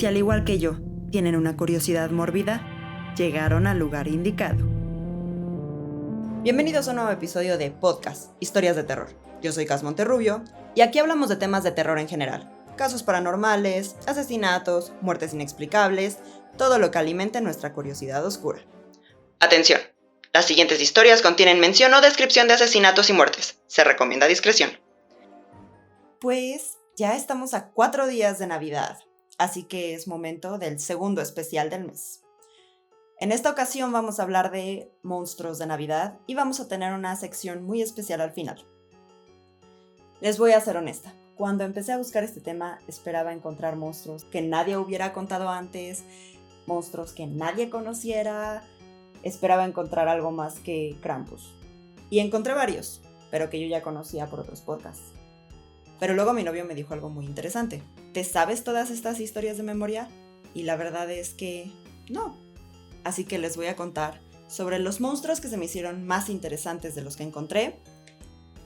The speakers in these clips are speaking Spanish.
si al igual que yo tienen una curiosidad mórbida, llegaron al lugar indicado. Bienvenidos a un nuevo episodio de Podcast, Historias de Terror. Yo soy Cas Monterrubio y aquí hablamos de temas de terror en general. Casos paranormales, asesinatos, muertes inexplicables, todo lo que alimente nuestra curiosidad oscura. Atención, las siguientes historias contienen mención o descripción de asesinatos y muertes. Se recomienda discreción. Pues ya estamos a 4 días de Navidad, así que es momento del segundo especial del mes. En esta ocasión vamos a hablar de monstruos de Navidad y vamos a tener una sección muy especial al final. Les voy a ser honesta, cuando empecé a buscar este tema esperaba encontrar monstruos que nadie hubiera contado antes, monstruos que nadie conociera, esperaba encontrar algo más que Krampus. Y encontré varios, pero que yo ya conocía por otros podcasts. Pero luego mi novio me dijo algo muy interesante. ¿Te sabes todas estas historias de memoria? Y la verdad es que no. Así que les voy a contar sobre los monstruos que se me hicieron más interesantes de los que encontré.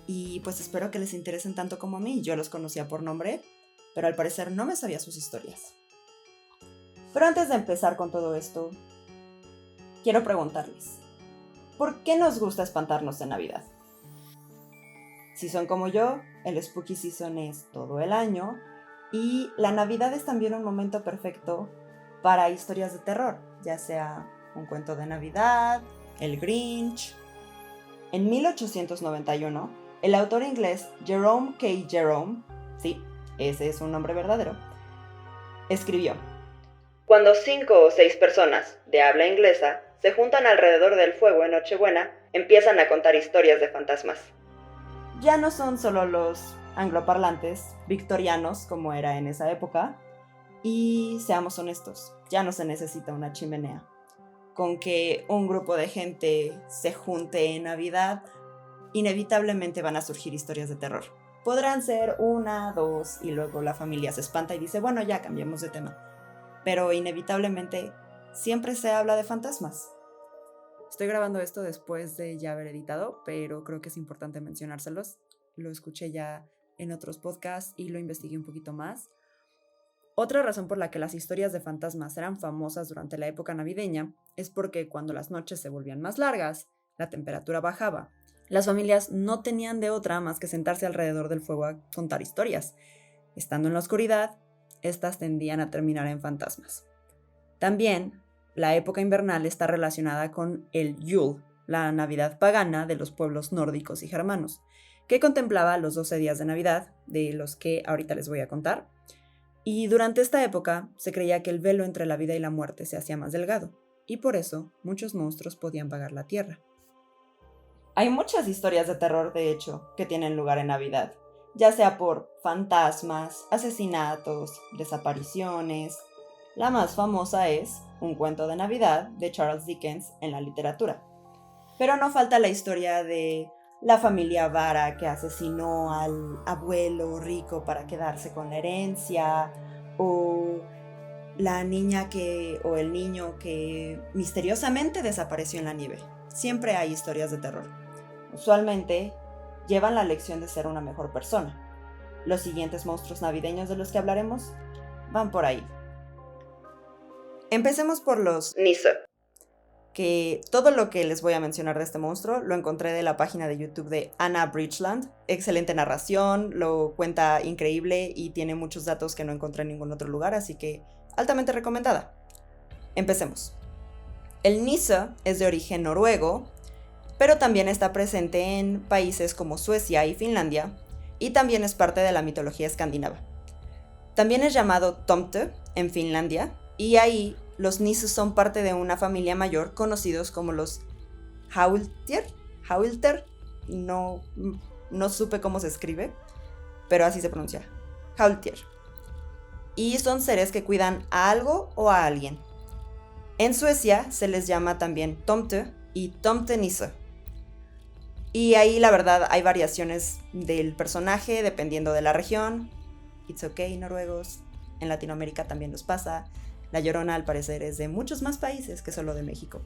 Y pues espero que les interesen tanto como a mí. Yo los conocía por nombre, pero al parecer no me sabía sus historias. Pero antes de empezar con todo esto, quiero preguntarles, ¿por qué nos gusta espantarnos en Navidad? Si son como yo, el Spooky Season es todo el año y la Navidad es también un momento perfecto para historias de terror, ya sea un cuento de Navidad, el Grinch. En 1891, el autor inglés Jerome K. Jerome, sí, ese es un nombre verdadero, escribió: cuando 5 o 6 personas de habla inglesa se juntan alrededor del fuego en Nochebuena, empiezan a contar historias de fantasmas. Ya no son solo los angloparlantes victorianos como era en esa época, y seamos honestos, ya no se necesita una chimenea. Con que un grupo de gente se junte en Navidad, inevitablemente van a surgir historias de terror. Podrán ser 1, 2 y luego la familia se espanta y dice, bueno, ya cambiemos de tema. Pero inevitablemente siempre se habla de fantasmas. Estoy grabando esto después de ya haber editado, pero creo que es importante mencionárselos. Lo escuché ya en otros podcasts y lo investigué un poquito más. Otra razón por la que las historias de fantasmas eran famosas durante la época navideña es porque cuando las noches se volvían más largas, la temperatura bajaba. Las familias no tenían de otra más que sentarse alrededor del fuego a contar historias. Estando en la oscuridad, estas tendían a terminar en fantasmas. También, la época invernal está relacionada con el Yule, la Navidad pagana de los pueblos nórdicos y germanos, que contemplaba los 12 días de Navidad, de los que ahorita les voy a contar. Y durante esta época se creía que el velo entre la vida y la muerte se hacía más delgado, y por eso muchos monstruos podían vagar la tierra. Hay muchas historias de terror, de hecho, que tienen lugar en Navidad, ya sea por fantasmas, asesinatos, desapariciones. La más famosa es Un cuento de Navidad de Charles Dickens en la literatura. Pero no falta la historia de la familia Vara que asesinó al abuelo rico para quedarse con la herencia, o la niña o el niño que misteriosamente desapareció en la nieve. Siempre hay historias de terror. Usualmente llevan la lección de ser una mejor persona. Los siguientes monstruos navideños de los que hablaremos van por ahí. Empecemos por los Nisse, que todo lo que les voy a mencionar de este monstruo lo encontré de la página de YouTube de Anna Bridgeland. Excelente narración, lo cuenta increíble y tiene muchos datos que no encontré en ningún otro lugar, así que altamente recomendada. Empecemos. El Nisse es de origen noruego, pero también está presente en países como Suecia y Finlandia, y también es parte de la mitología escandinava. También es llamado Tomte en Finlandia, y ahí los Nisse son parte de una familia mayor conocidos como los Haulter, no supe cómo se escribe, pero así se pronuncia, Haulter. Y son seres que cuidan a algo o a alguien. En Suecia se les llama también Tomte y Tomtenisse. Y ahí la verdad hay variaciones del personaje dependiendo de la región. It's okay, noruegos. En Latinoamérica también nos pasa. La Llorona al parecer es de muchos más países que solo de México.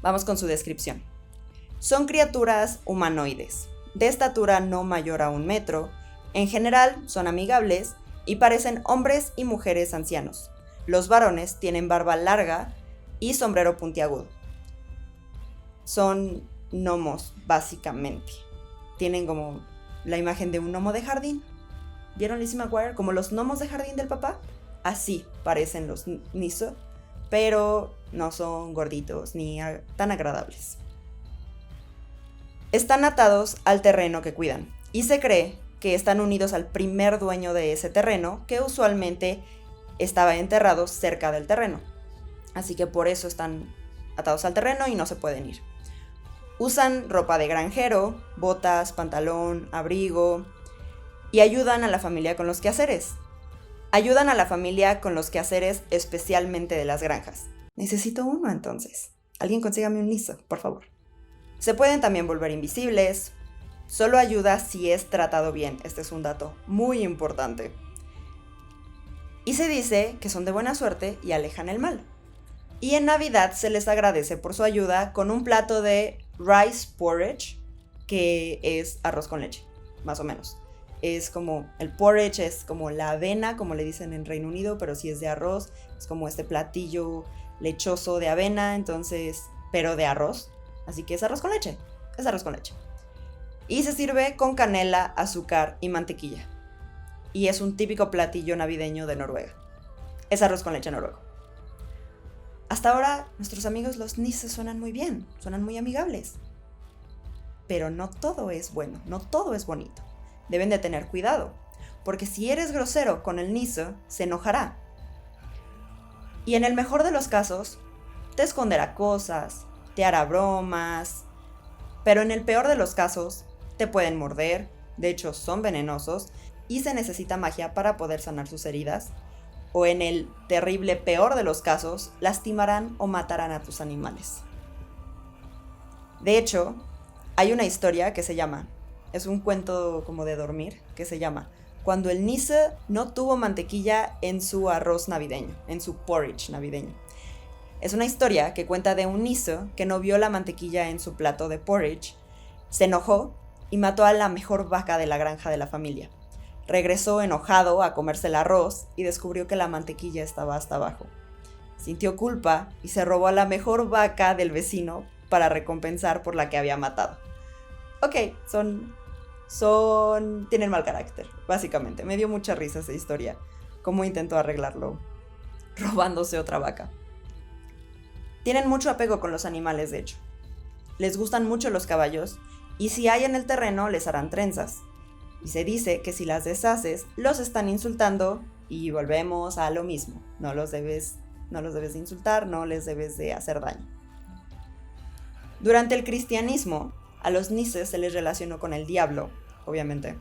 Vamos con su descripción. Son criaturas humanoides, de estatura no mayor a 1 metro. En general son amigables y parecen hombres y mujeres ancianos. Los varones tienen barba larga y sombrero puntiagudo. Son gnomos, básicamente. Tienen como la imagen de un gnomo de jardín. ¿Vieron Lizzie McGuire? Como los gnomos de jardín del papá. Así parecen los Niso, pero no son gorditos ni tan agradables. Están atados al terreno que cuidan y se cree que están unidos al primer dueño de ese terreno, que usualmente estaba enterrado cerca del terreno. Así que por eso están atados al terreno y no se pueden ir. Usan ropa de granjero, botas, pantalón, abrigo, y ayudan a la familia con los quehaceres. Ayudan a la familia con los quehaceres, especialmente de las granjas. Necesito uno entonces. Alguien consígame un Niso, por favor. Se pueden también volver invisibles. Solo ayuda si es tratado bien. Este es un dato muy importante. Y se dice que son de buena suerte y alejan el mal. Y en Navidad se les agradece por su ayuda con un plato de rice porridge, que es arroz con leche, más o menos. Es como, el porridge es como la avena, como le dicen en Reino Unido, pero sí es de arroz. Es como este platillo lechoso de avena, entonces, pero de arroz. Así que es arroz con leche, es arroz con leche. Y se sirve con canela, azúcar y mantequilla. Y es un típico platillo navideño de Noruega. Es arroz con leche noruego. Hasta ahora, nuestros amigos los Niso suenan muy bien, suenan muy amigables. Pero no todo es bueno, no todo es bonito. Deben de tener cuidado, porque si eres grosero con el Niso, se enojará. Y en el mejor de los casos, te esconderá cosas, te hará bromas, pero en el peor de los casos, te pueden morder, de hecho son venenosos, y se necesita magia para poder sanar sus heridas, o en el terrible peor de los casos, lastimarán o matarán a tus animales. De hecho, hay una historia que se llama, es un cuento como de dormir, que se llama Cuando el Niso no tuvo mantequilla en su arroz navideño, en su porridge navideño. Es una historia que cuenta de un Niso que no vio la mantequilla en su plato de porridge, se enojó y mató a la mejor vaca de la granja de la familia. Regresó enojado a comerse el arroz y descubrió que la mantequilla estaba hasta abajo. Sintió culpa y se robó a la mejor vaca del vecino para recompensar por la que había matado. Ok, tienen mal carácter, básicamente. Me dio mucha risa esa historia, cómo intentó arreglarlo robándose otra vaca. Tienen mucho apego con los animales, de hecho. Les gustan mucho los caballos y si hay en el terreno les harán trenzas. Y se dice que si las deshaces, los están insultando y volvemos a lo mismo. No los debes de insultar, no les debes de hacer daño. Durante el cristianismo, a los Niso se les relacionó con el diablo, obviamente.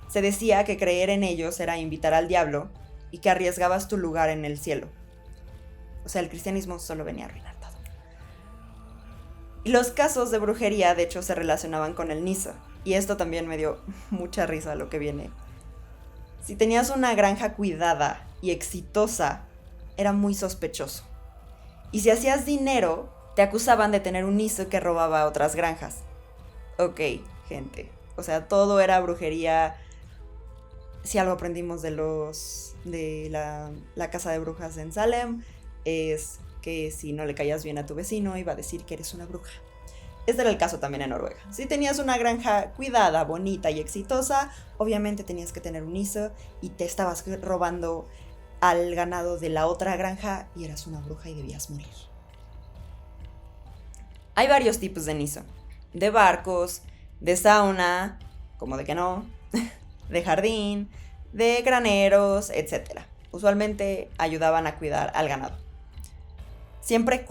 Se decía que creer en ellos era invitar al diablo y que arriesgabas tu lugar en el cielo. O sea, el cristianismo solo venía a arruinar todo. Y los casos de brujería, de hecho, se relacionaban con el Niso. Y esto también me dio mucha risa lo que viene. Si tenías una granja cuidada y exitosa, era muy sospechoso. Y si hacías dinero, te acusaban de tener un Niso que robaba a otras granjas. Ok, gente. O sea, todo era brujería. Si algo aprendimos de la casa de brujas en Salem, es que si no le caías bien a tu vecino, iba a decir que eres una bruja. Este era el caso también en Noruega. Si tenías una granja cuidada, bonita y exitosa, obviamente tenías que tener un Niso y te estabas robando al ganado de la otra granja y eras una bruja y debías morir. Hay varios tipos de Niso. De barcos, de sauna, como de que no, de jardín, de graneros, etc. Usualmente ayudaban a cuidar al ganado. Siempre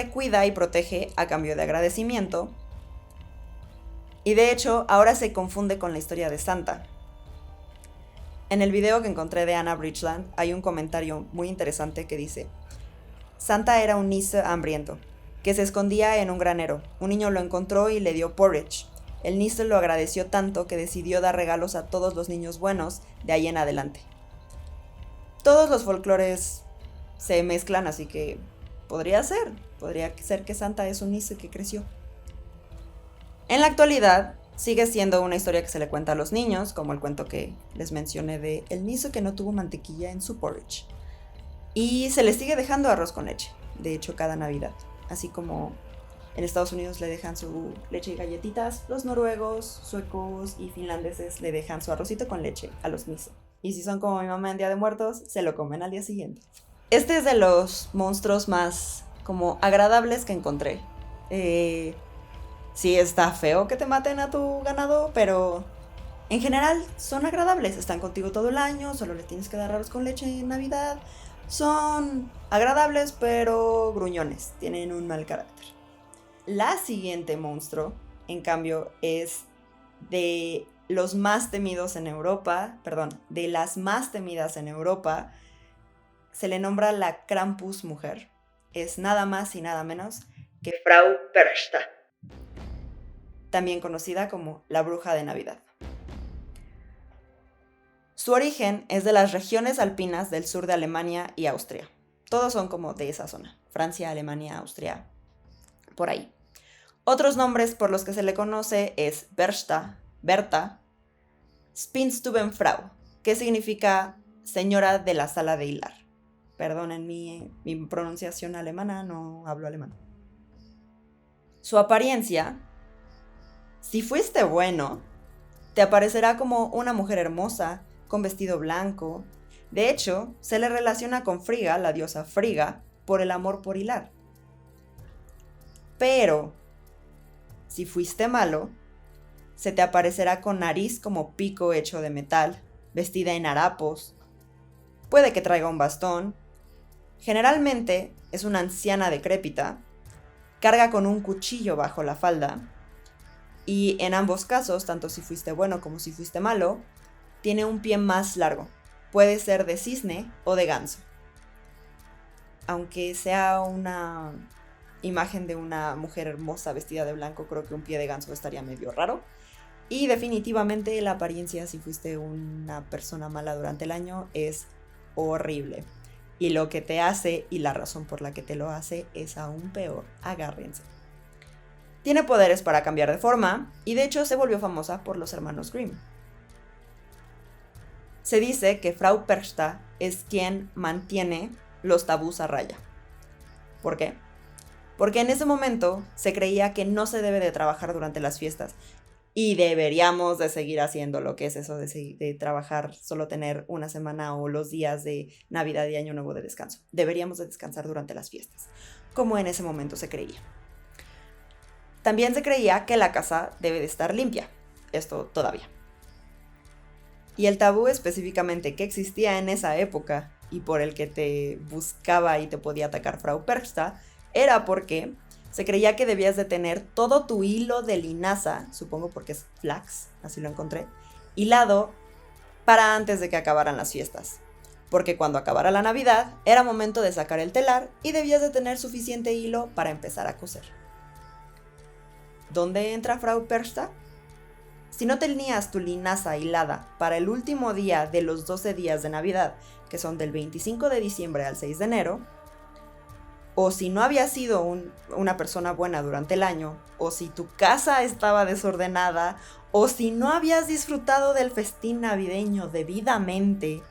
cuida y protege a cambio de agradecimiento. Y de hecho, ahora se confunde con la historia de Santa. En el video que encontré de Anna Bridgeland hay un comentario muy interesante que dice: Santa era un Niso hambriento, que se escondía en un granero. Un niño lo encontró y le dio porridge. El Niso lo agradeció tanto que decidió dar regalos a todos los niños buenos de ahí en adelante. Todos los folclores se mezclan, así que podría ser que Santa es un Niso que creció. En la actualidad, Sigue siendo una historia que se le cuenta a los niños, como el cuento que les mencioné de el niso que no tuvo mantequilla en su porridge. Y se le sigue dejando arroz con leche, de hecho cada Navidad. Así como en Estados Unidos le dejan su leche y galletitas, los noruegos, suecos y finlandeses le dejan su arrocito con leche a los miso. Y si son como mi mamá en Día de Muertos, se lo comen al día siguiente. Este es de los monstruos más como agradables que encontré. Sí está feo que te maten a tu ganado, pero en general son agradables. Están contigo todo el año, solo les tienes que dar arroz con leche en Navidad. Son agradables, pero gruñones. Tienen un mal carácter. La siguiente monstruo, en cambio, es de los más temidos en Europa, de las más temidas en Europa. Se le nombra la Krampus mujer. Es nada más y nada menos que Frau Perchta, también conocida como la bruja de Navidad. Su origen es de las regiones alpinas del sur de Alemania y Austria. Todos son como de esa zona. Francia, Alemania, Austria, por ahí. Otros nombres por los que se le conoce es Berta, Spinstubenfrau, que significa señora de la sala de hilar. Perdonen mi pronunciación alemana, no hablo alemán. Su apariencia, si fuiste bueno, te aparecerá como una mujer hermosa, con vestido blanco. De hecho, se le relaciona con Frigga, la diosa Frigga, por el amor por hilar. Pero, si fuiste malo, se te aparecerá con nariz como pico hecho de metal, vestida en harapos. Puede que traiga un bastón. Generalmente es una anciana decrépita. Carga con un cuchillo bajo la falda. Y en ambos casos, tanto si fuiste bueno como si fuiste malo, tiene un pie más largo. Puede ser de cisne o de ganso. Aunque sea una imagen de una mujer hermosa vestida de blanco, creo que un pie de ganso estaría medio raro. Y definitivamente la apariencia, si fuiste una persona mala durante el año, es horrible. Y lo que te hace y la razón por la que te lo hace es aún peor. Agárrense. Tiene poderes para cambiar de forma y de hecho se volvió famosa por los hermanos Grimm. Se dice que Frau Perchta es quien mantiene los tabús a raya. ¿Por qué? Porque en ese momento se creía que no se debe de trabajar durante las fiestas y deberíamos de seguir haciendo lo que es eso de trabajar, solo tener una semana o los días de Navidad y Año Nuevo de descanso. Deberíamos de descansar durante las fiestas, como en ese momento se creía. También se creía que la casa debe de estar limpia. Esto todavía. Y el tabú específicamente que existía en esa época y por el que te buscaba y te podía atacar Frau Perchta era porque se creía que debías de tener todo tu hilo de linaza, supongo porque es flax, así lo encontré, hilado para antes de que acabaran las fiestas. Porque cuando acabara la Navidad era momento de sacar el telar y debías de tener suficiente hilo para empezar a coser. ¿Dónde entra Frau Perchta? Si no tenías tu linaza hilada para el último día de los 12 días de Navidad, que son del 25 de diciembre al 6 de enero, o si no habías sido una persona buena durante el año, o si tu casa estaba desordenada, o si no habías disfrutado del festín navideño debidamente,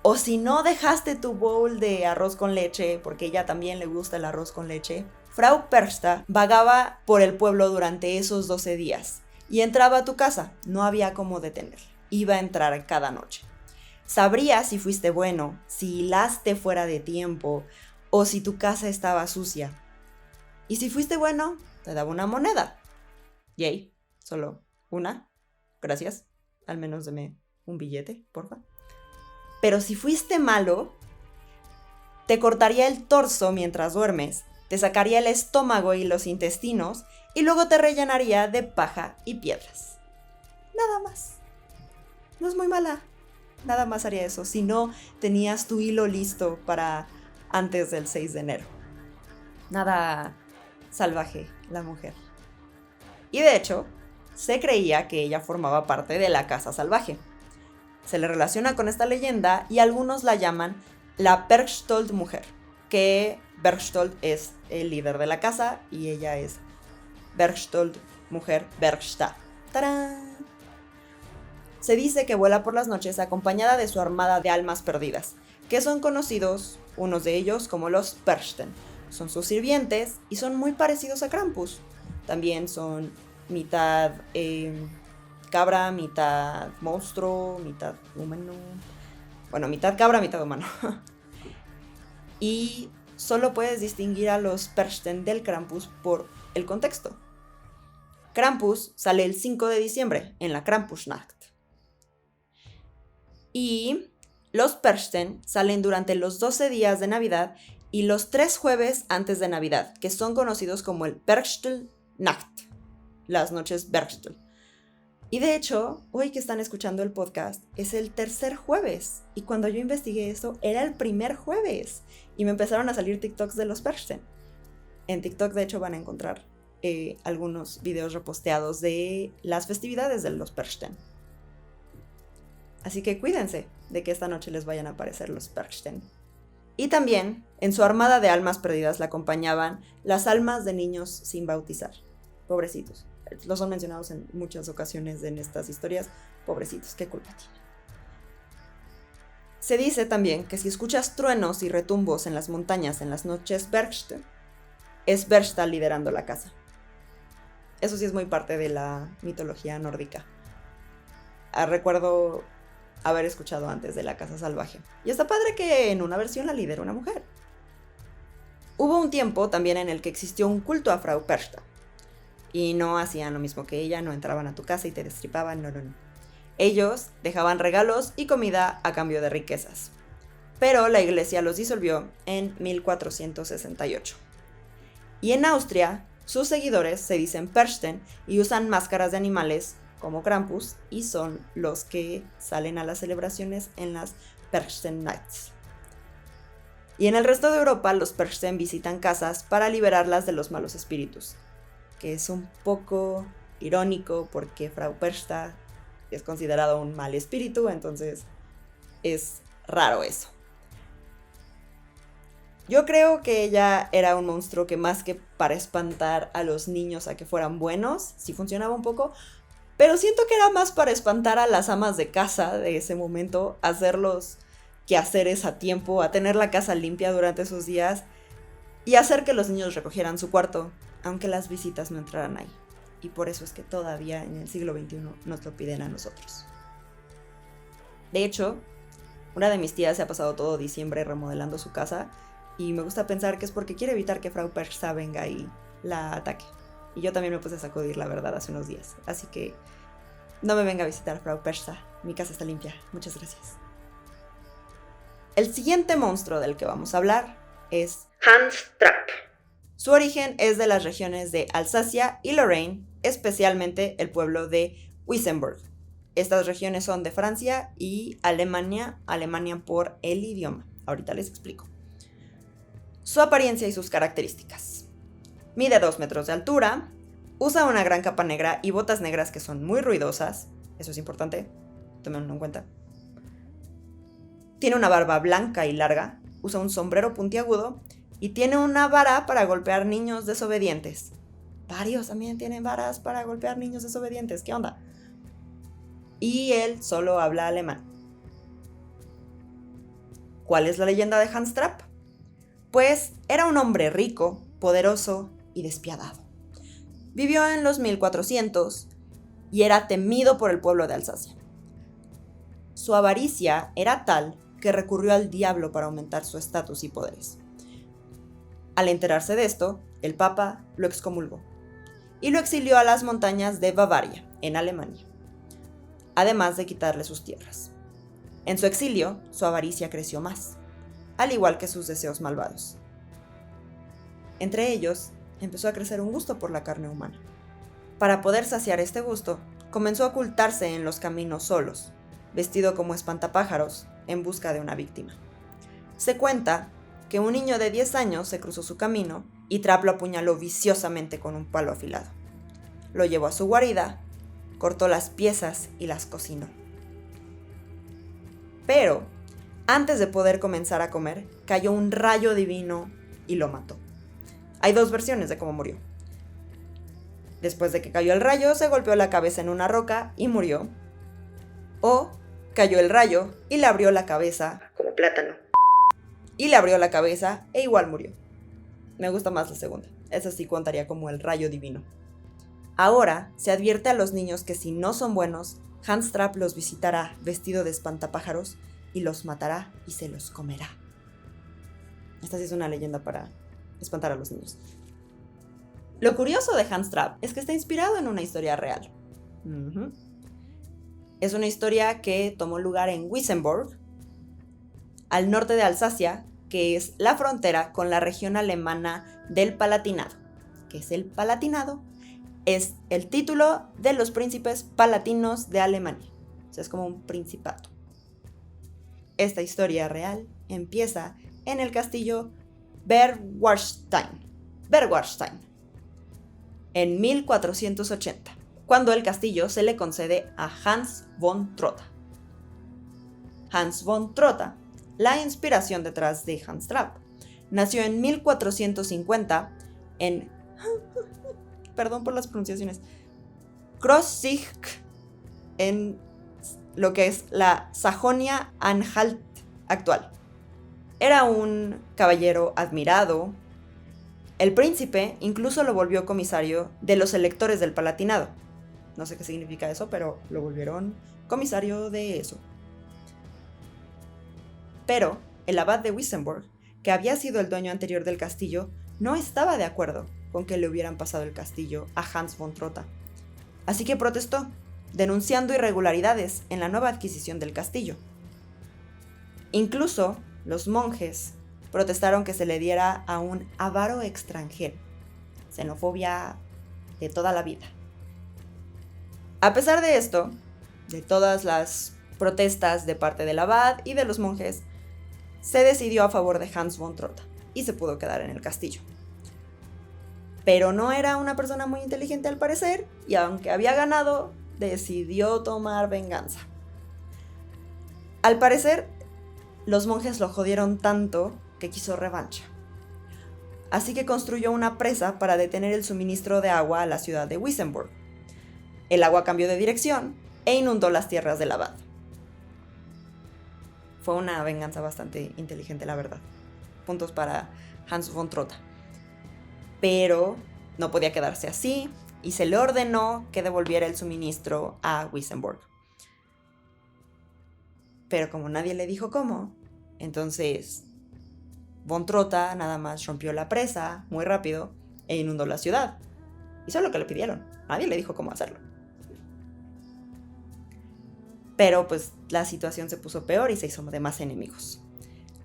o si no dejaste tu bowl de arroz con leche, porque a ella también le gusta el arroz con leche, Frau Perchta vagaba por el pueblo durante esos 12 días y entraba a tu casa, no había cómo detener, iba a entrar cada noche. Sabría si fuiste bueno, si hilaste fuera de tiempo, o si tu casa estaba sucia. Y si fuiste bueno, te daba una moneda. Yay, solo una. Gracias. Al menos deme un billete, porfa. Pero si fuiste malo, te cortaría el torso mientras duermes, te sacaría el estómago y los intestinos, y luego te rellenaría de paja y piedras. Nada más. No es muy mala. Nada más haría eso, si no tenías tu hilo listo para antes del 6 de enero. Nada salvaje la mujer. Y de hecho, se creía que ella formaba parte de la casa salvaje. Se le relaciona con esta leyenda y algunos la llaman la Berchtold mujer, que Berchtold es el líder de la casa y ella es Berchtold mujer Perchta. ¡Tarán! Se dice que vuela por las noches acompañada de su armada de almas perdidas, que son conocidos, unos de ellos, como los Perchten. Son sus sirvientes y son muy parecidos a Krampus. También son mitad cabra, mitad monstruo, mitad humano. Bueno, mitad cabra, mitad humano. Y solo puedes distinguir a los Perchten del Krampus por el contexto. Krampus sale el 5 de diciembre, en la Krampusnacht. Y los Perchten salen durante los 12 días de Navidad y los 3 jueves antes de Navidad, que son conocidos como el Berchtelnacht, las noches Berchtel. Y de hecho, hoy que están escuchando el podcast, es el tercer jueves. Y cuando yo investigué eso, era el primer jueves. Y me empezaron a salir TikToks de los Perchten. En TikTok, de hecho, van a encontrar algunos videos reposteados de las festividades de los Perchten. Así que cuídense de que esta noche les vayan a aparecer los Perchten. Y también, en su armada de almas perdidas, la acompañaban las almas de niños sin bautizar. Pobrecitos. Los son mencionados en muchas ocasiones en estas historias. Pobrecitos, qué culpa tienen. Se dice también que si escuchas truenos y retumbos en las montañas en las noches Berchte, es Berchta liderando la casa. Eso sí es muy parte de la mitología nórdica. Recuerdo haber escuchado antes de la Casa Salvaje. Y está padre que en una versión la lidera una mujer. Hubo un tiempo también en el que existió un culto a Frau Perchta. Y no hacían lo mismo que ella, no entraban a tu casa y te destripaban, no. Ellos dejaban regalos y comida a cambio de riquezas. Pero la iglesia los disolvió en 1468. Y en Austria, sus seguidores se dicen Perchten y usan máscaras de animales como Krampus y son los que salen a las celebraciones en las Perchten Nights. Y en el resto de Europa, los Perchten visitan casas para liberarlas de los malos espíritus, que es un poco irónico porque Frau Perchta es considerado un mal espíritu, entonces es raro eso. Yo creo que ella era un monstruo que más que para espantar a los niños a que fueran buenos, sí funcionaba un poco, pero siento que era más para espantar a las amas de casa de ese momento, hacerlos quehaceres a tiempo, a tener la casa limpia durante esos días y hacer que los niños recogieran su cuarto, aunque las visitas no entraran ahí. Y por eso es que todavía en el siglo XXI nos lo piden a nosotros. De hecho, una de mis tías se ha pasado todo diciembre remodelando su casa y me gusta pensar que es porque quiere evitar que Frau Perchta venga y la ataque. Y yo también me puse a sacudir la verdad hace unos días. Así que no me venga a visitar, Frau Perchta. Mi casa está limpia. Muchas gracias. El siguiente monstruo del que vamos a hablar es Hans Trapp. Su origen es de las regiones de Alsacia y Lorraine, especialmente el pueblo de Wissembourg. Estas regiones son de Francia y Alemania por el idioma. Ahorita les explico. Su apariencia y sus características. Mide 2 metros de altura, usa una gran capa negra y botas negras que son muy ruidosas. Eso es importante, tómenlo en cuenta. Tiene una barba blanca y larga, usa un sombrero puntiagudo y tiene una vara para golpear niños desobedientes. Varios también tienen varas para golpear niños desobedientes. ¿Qué onda? Y él solo habla alemán. ¿Cuál es la leyenda de Hans Trapp? Pues era un hombre rico, poderoso y despiadado. Vivió en los 1400 y era temido por el pueblo de Alsacia. Su avaricia era tal que recurrió al diablo para aumentar su estatus y poderes. Al enterarse de esto, el Papa lo excomulgó y lo exilió a las montañas de Bavaria, en Alemania, además de quitarle sus tierras. En su exilio, su avaricia creció más, al igual que sus deseos malvados. Entre ellos, empezó a crecer un gusto por la carne humana. Para poder saciar este gusto, comenzó a ocultarse en los caminos solos, vestido como espantapájaros, en busca de una víctima. Se cuenta que un niño de 10 años se cruzó su camino y Trapp lo apuñaló viciosamente con un palo afilado. Lo llevó a su guarida, cortó las piezas y las cocinó. Pero, antes de poder comenzar a comer, cayó un rayo divino y lo mató. Hay 2 versiones de cómo murió. Después de que cayó el rayo, se golpeó la cabeza en una roca y murió. O cayó el rayo y le abrió la cabeza, como plátano, y le abrió la cabeza e igual murió. Me gusta más la segunda. Esa sí contaría como el rayo divino. Ahora se advierte a los niños que si no son buenos, Hans Trapp los visitará vestido de espantapájaros y los matará y se los comerá. Esta sí es una leyenda para espantar a los niños. Lo curioso de Hans Trapp es que está inspirado en una historia real. Es una historia que tomó lugar en Wissembourg, al norte de Alsacia, que es la frontera con la región alemana del Palatinado. ¿Qué es el Palatinado? Es el título de los príncipes palatinos de Alemania. O sea, es como un principato. Esta historia real empieza en el castillo Berwarstein, en 1480, cuando el castillo se le concede a Hans von Trotha. Hans von Trotha, la inspiración detrás de Hans Trapp, nació en 1450 en, perdón por las pronunciaciones, Krosigk, en lo que es la Sajonia-Anhalt actual. Era un caballero admirado. El príncipe incluso lo volvió comisario de los electores del Palatinado. No sé qué significa eso, pero lo volvieron comisario de eso. Pero el abad de Wissembourg, que había sido el dueño anterior del castillo, no estaba de acuerdo con que le hubieran pasado el castillo a Hans von Trotha. Así que protestó, denunciando irregularidades en la nueva adquisición del castillo. Incluso los monjes protestaron que se le diera a un avaro extranjero. Xenofobia de toda la vida. A pesar de esto, de todas las protestas de parte del abad y de los monjes, se decidió a favor de Hans von Trotha y se pudo quedar en el castillo. Pero no era una persona muy inteligente al parecer, y aunque había ganado, decidió tomar venganza. Al parecer, los monjes lo jodieron tanto que quiso revancha. Así que construyó una presa para detener el suministro de agua a la ciudad de Wissembourg. El agua cambió de dirección e inundó las tierras del abad. Fue una venganza bastante inteligente, la verdad. Puntos para Hans von Trotha. Pero no podía quedarse así y se le ordenó que devolviera el suministro a Wissembourg. Pero como nadie le dijo cómo, entonces von Trotha nada más rompió la presa muy rápido e inundó la ciudad. Hizo lo que le pidieron. Nadie le dijo cómo hacerlo. Pero pues la situación se puso peor y se hizo de más enemigos.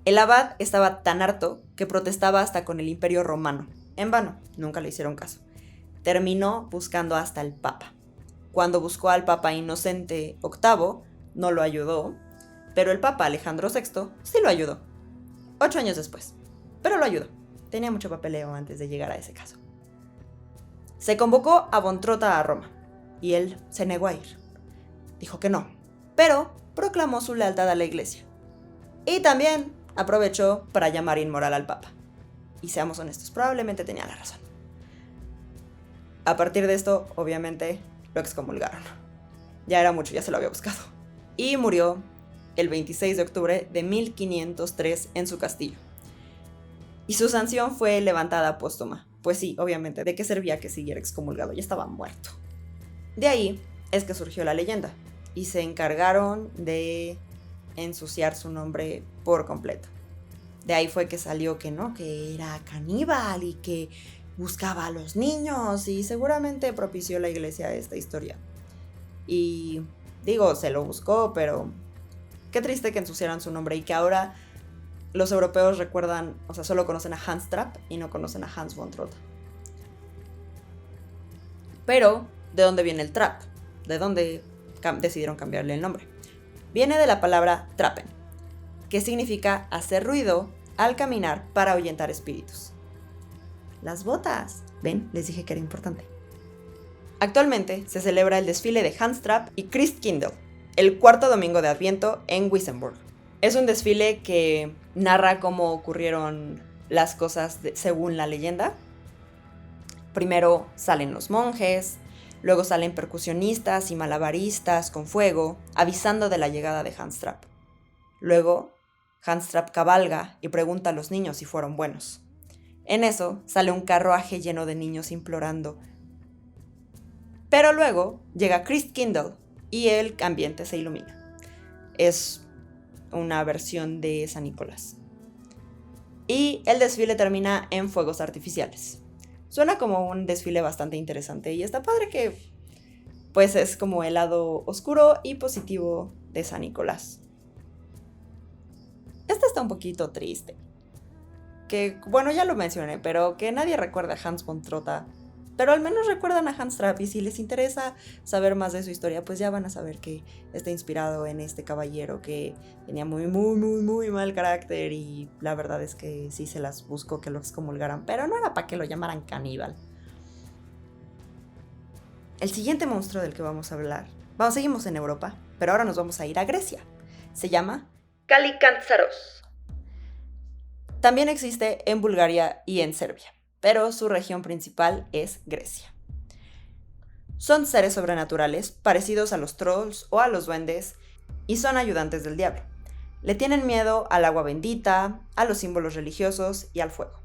El abad estaba tan harto que protestaba hasta con el Imperio Romano. En vano, nunca le hicieron caso. Terminó buscando hasta el Papa. Cuando buscó al Papa Inocente VIII, no lo ayudó, pero el Papa Alejandro VI sí lo ayudó. 8 años después, pero lo ayudó. Tenía mucho papeleo antes de llegar a ese caso. Se convocó a von Trotha a Roma, y él se negó a ir. Dijo que no, pero proclamó su lealtad a la Iglesia. Y también aprovechó para llamar inmoral al Papa. Y seamos honestos, probablemente tenía la razón. A partir de esto, obviamente, lo excomulgaron. Ya era mucho, ya se lo había buscado. Y murió el 26 de octubre de 1503 en su castillo. Y su sanción fue levantada póstuma. Pues sí, obviamente, ¿de qué servía que siguiera excomulgado? Ya estaba muerto. De ahí es que surgió la leyenda. Y se encargaron de ensuciar su nombre por completo. De ahí fue que salió que no, que era caníbal y que buscaba a los niños, y seguramente propició la iglesia esta historia. Y digo, se lo buscó, pero qué triste que ensuciaran su nombre y que ahora los europeos recuerdan, o sea, solo conocen a Hans Trapp y no conocen a Hans von Trotha. Pero, ¿de dónde viene el Trapp? ¿De dónde decidieron cambiarle el nombre? Viene de la palabra trappen, que significa hacer ruido al caminar para ahuyentar espíritus. Las botas. ¿Ven? Les dije que era importante. Actualmente se celebra el desfile de Hans Trapp y Christkindl, el cuarto domingo de Adviento en Wissembourg. Es un desfile que narra cómo ocurrieron las cosas según la leyenda. Primero salen los monjes, luego salen percusionistas y malabaristas con fuego, avisando de la llegada de Handstrap. Luego, Handstrap cabalga y pregunta a los niños si fueron buenos. En eso sale un carruaje lleno de niños implorando. Pero luego llega Christkindl y el ambiente se ilumina. Es una versión de San Nicolás. Y el desfile termina en fuegos artificiales. Suena como un desfile bastante interesante y está padre que pues es como el lado oscuro y positivo de San Nicolás. Este está un poquito triste. Que, bueno, ya lo mencioné, pero que nadie recuerda a Hans von Trotta. Pero al menos recuerdan a Handstrap y si les interesa saber más de su historia, pues ya van a saber que está inspirado en este caballero que tenía muy mal carácter y la verdad es que sí se las buscó que lo excomulgaran, pero no era para que lo llamaran caníbal. El siguiente monstruo del que vamos a hablar, seguimos en Europa, pero ahora nos vamos a ir a Grecia. Se llama Kalikantsaros. También existe en Bulgaria y en Serbia, pero su región principal es Grecia. Son seres sobrenaturales, parecidos a los trolls o a los duendes, y son ayudantes del diablo. Le tienen miedo al agua bendita, a los símbolos religiosos y al fuego.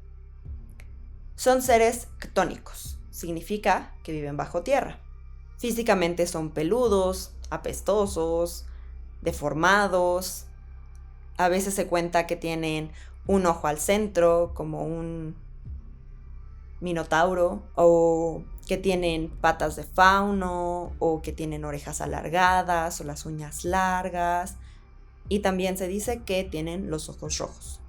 Son seres ctónicos, significa que viven bajo tierra. Físicamente son peludos, apestosos, deformados. A veces se cuenta que tienen un ojo al centro, como un minotauro, o que tienen patas de fauno, o que tienen orejas alargadas, o las uñas largas, y también se dice que tienen los ojos rojos.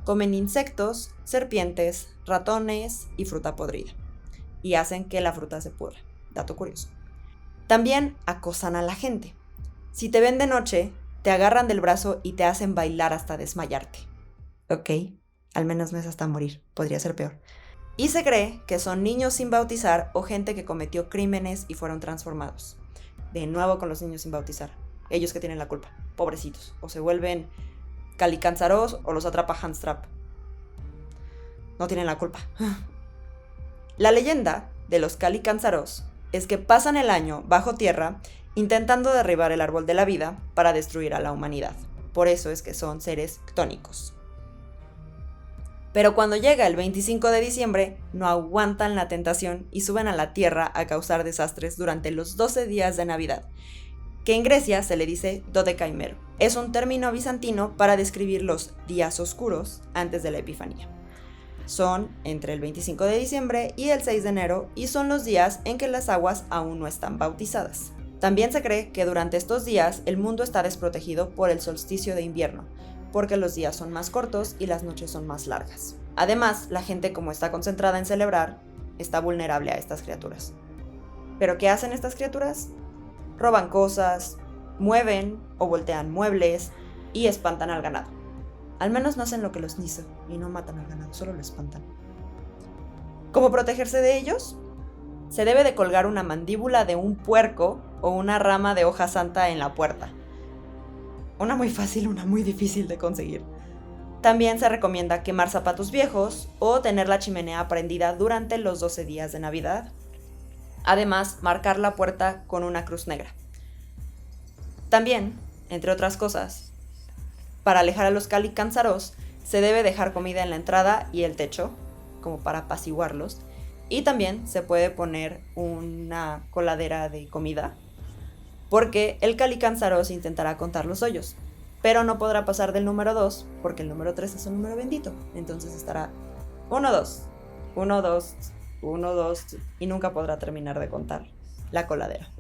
Comen insectos, serpientes, ratones y fruta podrida, y hacen que la fruta se pudra. Dato curioso. También acosan a la gente. Si te ven de noche, te agarran del brazo y te hacen bailar hasta desmayarte. Ok, al menos no es hasta morir, podría ser peor. Y se cree que son niños sin bautizar o gente que cometió crímenes y fueron transformados. De nuevo con los niños sin bautizar. Ellos que tienen la culpa, pobrecitos. O se vuelven Kalikantsaros o los atrapa Handstrap. No tienen la culpa. La leyenda de los Kalikantsaros es que pasan el año bajo tierra intentando derribar el árbol de la vida para destruir a la humanidad. Por eso es que son seres ctónicos. Pero cuando llega el 25 de diciembre, no aguantan la tentación y suben a la tierra a causar desastres durante los 12 días de Navidad, que en Grecia se le dice Dodekaimero. Es un término bizantino para describir los días oscuros antes de la Epifanía. Son entre el 25 de diciembre y el 6 de enero y son los días en que las aguas aún no están bautizadas. También se cree que durante estos días el mundo está desprotegido por el solsticio de invierno, porque los días son más cortos y las noches son más largas. Además, la gente, como está concentrada en celebrar, está vulnerable a estas criaturas. ¿Pero qué hacen estas criaturas? Roban cosas, mueven o voltean muebles y espantan al ganado. Al menos no hacen lo que los Nisse y no matan al ganado, solo lo espantan. ¿Cómo protegerse de ellos? Se debe de colgar una mandíbula de un puerco o una rama de hoja santa en la puerta. Una muy fácil, una muy difícil de conseguir. También se recomienda quemar zapatos viejos o tener la chimenea prendida durante los 12 días de Navidad. Además, marcar la puerta con una cruz negra. También, entre otras cosas, para alejar a los Kalikantsaros, se debe dejar comida en la entrada y el techo, como para apaciguarlos. Y también se puede poner una coladera de comida, porque el Kalikantsaros intentará contar los hoyos, pero no podrá pasar del número 2, porque el número 3 es un número bendito. Entonces estará 1, 2, 1, 2, 1, 2, y nunca podrá terminar de contar la coladera.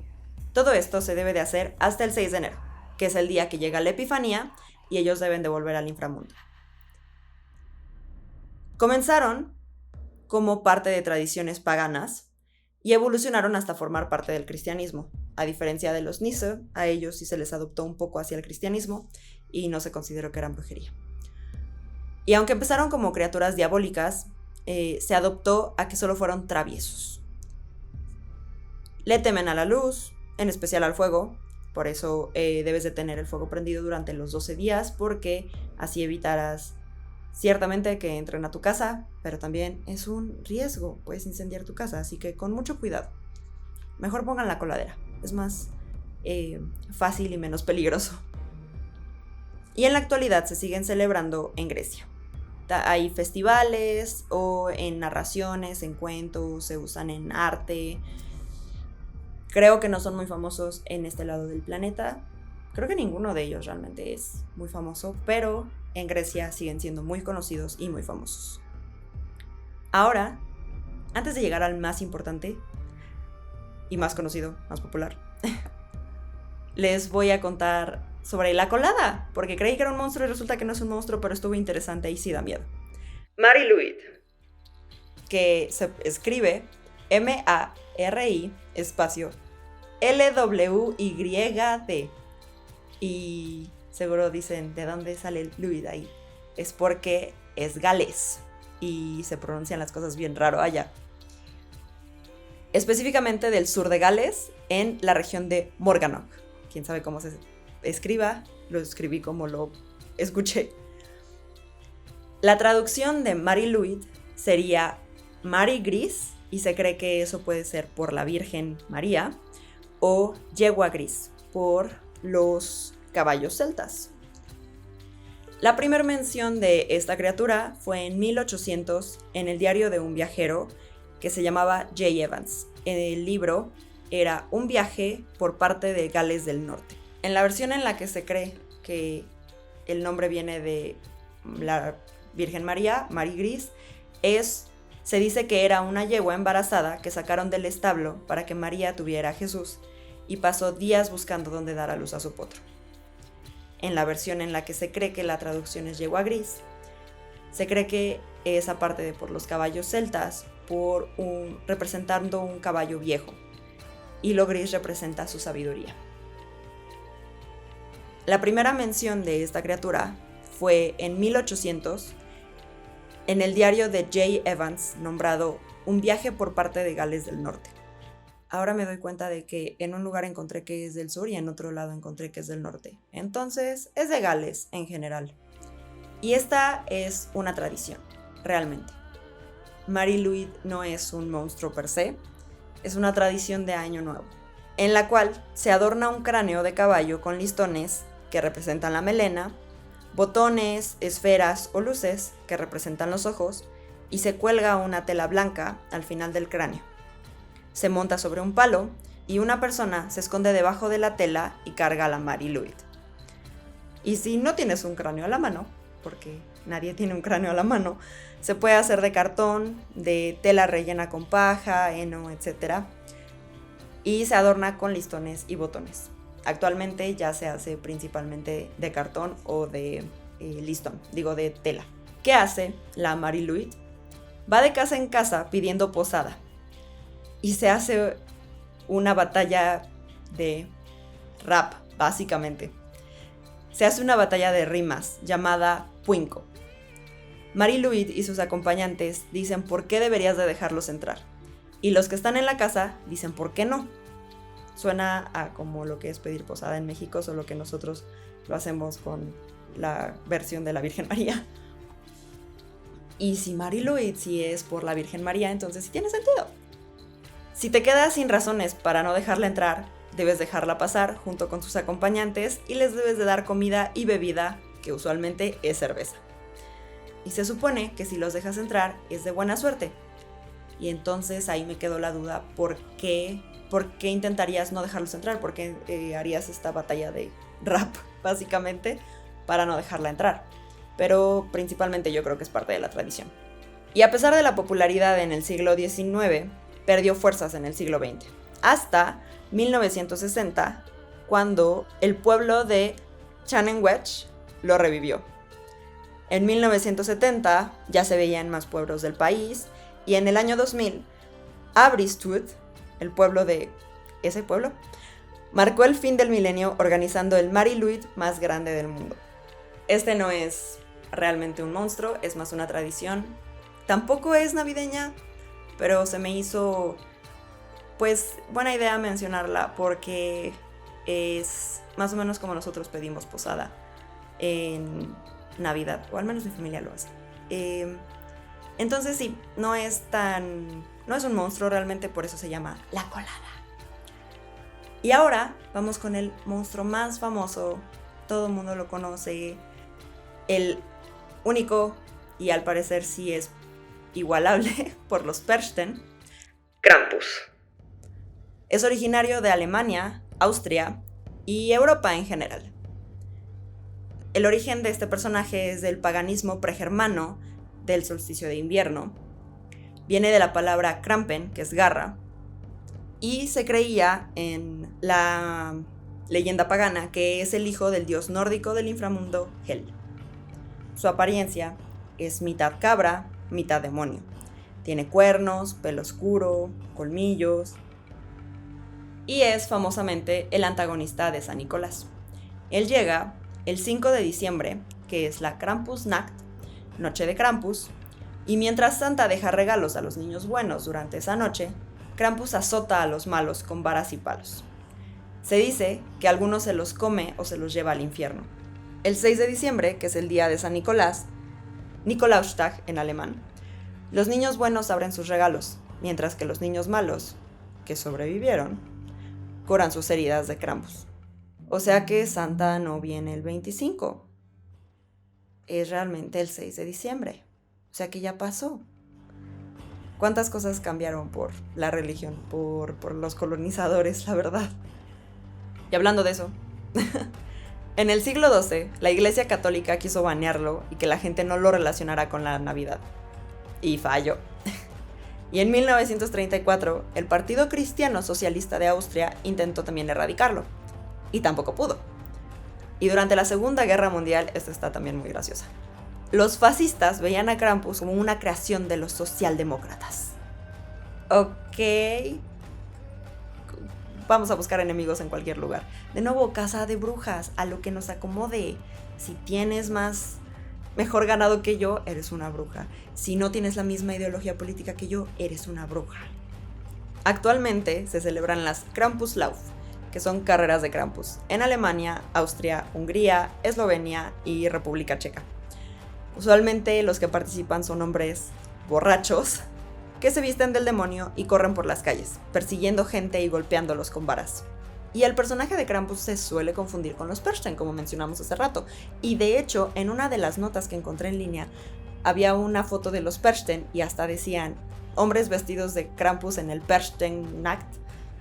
Todo esto se debe de hacer hasta el 6 de enero, que es el día que llega la Epifanía, y ellos deben de volver al inframundo. Comenzaron como parte de tradiciones paganas y evolucionaron hasta formar parte del cristianismo. A diferencia de los Nisse, a ellos sí se les adoptó un poco hacia el cristianismo y no se consideró que eran brujería. Y aunque empezaron como criaturas diabólicas, se adoptó a que solo fueron traviesos. Le temen a la luz, en especial al fuego. Por eso debes de tener el fuego prendido durante los 12 días, porque así evitarás Ciertamente que entren a tu casa, pero también es un riesgo, puedes incendiar tu casa, así que con mucho cuidado. Mejor pongan la coladera, es más fácil y menos peligroso. Y en la actualidad se siguen celebrando en Grecia. Hay festivales o en narraciones, en cuentos, se usan en arte. Creo que no son muy famosos en este lado del planeta. Creo que ninguno de ellos realmente es muy famoso, pero en Grecia siguen siendo muy conocidos y muy famosos. Ahora, antes de llegar al más importante y más conocido, más popular, les voy a contar sobre la colada, porque creí que era un monstruo y resulta que no es un monstruo, pero estuvo interesante y sí da miedo. Mari-Lwyd, que se escribe M-A-R-I espacio L-W-Y-D. Y seguro dicen, ¿de dónde sale el Lwyd ahí? Es porque es galés y se pronuncian las cosas bien raro allá. Específicamente del sur de Gales, en la región de Morganach. Quién sabe cómo se escriba, lo escribí como lo escuché. La traducción de Mari-Lwyd sería Mari Gris, y se cree que eso puede ser por la Virgen María, o Yegua Gris, por los caballos celtas. La primera mención de esta criatura fue en 1800 en el diario de un viajero que se llamaba J. Evans. El libro era Un viaje por parte de Gales del Norte. En la versión en la que se cree que el nombre viene de la Virgen María, Mari Gris, se dice que era una yegua embarazada que sacaron del establo para que María tuviera a Jesús y pasó días buscando dónde dar a luz a su potro. En la versión en la que se cree que la traducción es yegua gris, se cree que es aparte de por los caballos celtas, representando un caballo viejo, y lo gris representa su sabiduría. La primera mención de esta criatura fue en 1800 en el diario de J. Evans, nombrado Un viaje por parte de Gales del Norte. Ahora me doy cuenta de que en un lugar encontré que es del sur y en otro lado encontré que es del norte. Entonces es de Gales en general. Y esta es una tradición, realmente. Mari-Lwyd no es un monstruo per se, es una tradición de Año Nuevo, en la cual se adorna un cráneo de caballo con listones que representan la melena, botones, esferas o luces que representan los ojos, y se cuelga una tela blanca al final del cráneo. Se monta sobre un palo y una persona se esconde debajo de la tela y carga a la Mari-Lwyd. Y si no tienes un cráneo a la mano, porque nadie tiene un cráneo a la mano, se puede hacer de cartón, de tela rellena con paja, heno, etc. Y se adorna con listones y botones. Actualmente ya se hace principalmente de cartón o de de tela. ¿Qué hace la Mari-Lwyd? Va de casa en casa pidiendo posada. Y se hace una batalla de rap, básicamente. Se hace una batalla de rimas llamada Puinco. Mari-Lwyd y sus acompañantes dicen por qué deberías de dejarlos entrar. Y los que están en la casa dicen por qué no. Suena a como lo que es pedir posada en México, solo que nosotros lo hacemos con la versión de la Virgen María. Y si Mari-Lwyd sí es por la Virgen María, entonces sí tiene sentido. Si te quedas sin razones para no dejarla entrar, debes dejarla pasar junto con sus acompañantes y les debes de dar comida y bebida, que usualmente es cerveza. Y se supone que si los dejas entrar es de buena suerte. Y entonces ahí me quedó la duda, ¿por qué intentarías no dejarlos entrar? ¿Por qué harías esta batalla de rap, básicamente, para no dejarla entrar? Pero principalmente yo creo que es parte de la tradición. Y a pesar de la popularidad en el siglo XIX, perdió fuerzas en el siglo XX, hasta 1960, cuando el pueblo de Llanelwedd lo revivió. En 1970 ya se veía en más pueblos del país, y en el año 2000, Aberystwyth, el pueblo de ese pueblo, marcó el fin del milenio organizando el Mari-Lwyd más grande del mundo. Este no es realmente un monstruo, es más una tradición. Tampoco es navideña, pero se me hizo, pues, buena idea mencionarla porque es más o menos como nosotros pedimos posada en Navidad, o al menos mi familia lo hace. Entonces sí, no es un monstruo realmente, por eso se llama la colada. Y ahora vamos con el monstruo más famoso, todo el mundo lo conoce, el único, y al parecer sí es igualable por los Perchten, Krampus. Es originario de Alemania, Austria y Europa en general. El origen de este personaje es del paganismo pregermano del solsticio de invierno. Viene de la palabra Krampen, que es garra, y se creía en la leyenda pagana que es el hijo del dios nórdico del inframundo, Hel. Su apariencia es mitad cabra, mitad demonio. Tiene cuernos, pelo oscuro, colmillos, y es famosamente el antagonista de San Nicolás. Él llega el 5 de diciembre, que es la Krampusnacht, noche de Krampus, y mientras Santa deja regalos a los niños buenos durante esa noche, Krampus azota a los malos con varas y palos. Se dice que algunos se los come o se los lleva al infierno. El 6 de diciembre, que es el día de San Nicolás, Nikolaustag en alemán, los niños buenos abren sus regalos, mientras que los niños malos, que sobrevivieron, curan sus heridas de Krampus. O sea que Santa no viene el 25, es realmente el 6 de diciembre. O sea que ya pasó. ¿Cuántas cosas cambiaron por la religión, por los colonizadores, la verdad? Y hablando de eso, en el siglo XII, la Iglesia Católica quiso banearlo y que la gente no lo relacionara con la Navidad. Y falló. Y en 1934, el Partido Cristiano Socialista de Austria intentó también erradicarlo. Y tampoco pudo. Y durante la Segunda Guerra Mundial, esto está también muy graciosa, los fascistas veían a Krampus como una creación de los socialdemócratas. Ok. Vamos a buscar enemigos en cualquier lugar. De nuevo, casa de brujas, a lo que nos acomode. Si tienes mejor ganado que yo, eres una bruja. Si no tienes la misma ideología política que yo, eres una bruja. Actualmente se celebran las Krampuslauf, que son carreras de Krampus, en Alemania, Austria, Hungría, Eslovenia y República Checa. Usualmente los que participan son hombres borrachos que se visten del demonio y corren por las calles, persiguiendo gente y golpeándolos con varas. Y el personaje de Krampus se suele confundir con los Perchten, como mencionamos hace rato. Y de hecho, en una de las notas que encontré en línea, había una foto de los Perchten y hasta decían hombres vestidos de Krampus en el Perchtennacht.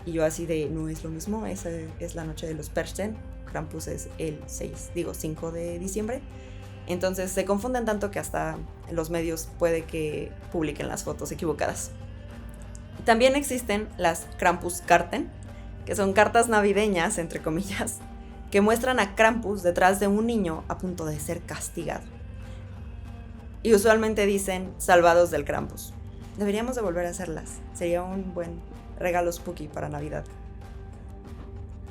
Y yo así de, no es lo mismo, esa es la noche de los Perchten. Krampus es el 5 de diciembre. Entonces se confunden tanto que hasta los medios puede que publiquen las fotos equivocadas. También existen las Krampuskarten, que son cartas navideñas, entre comillas, que muestran a Krampus detrás de un niño a punto de ser castigado. Y usualmente dicen salvados del Krampus. Deberíamos de volver a hacerlas. Sería un buen regalo spooky para Navidad.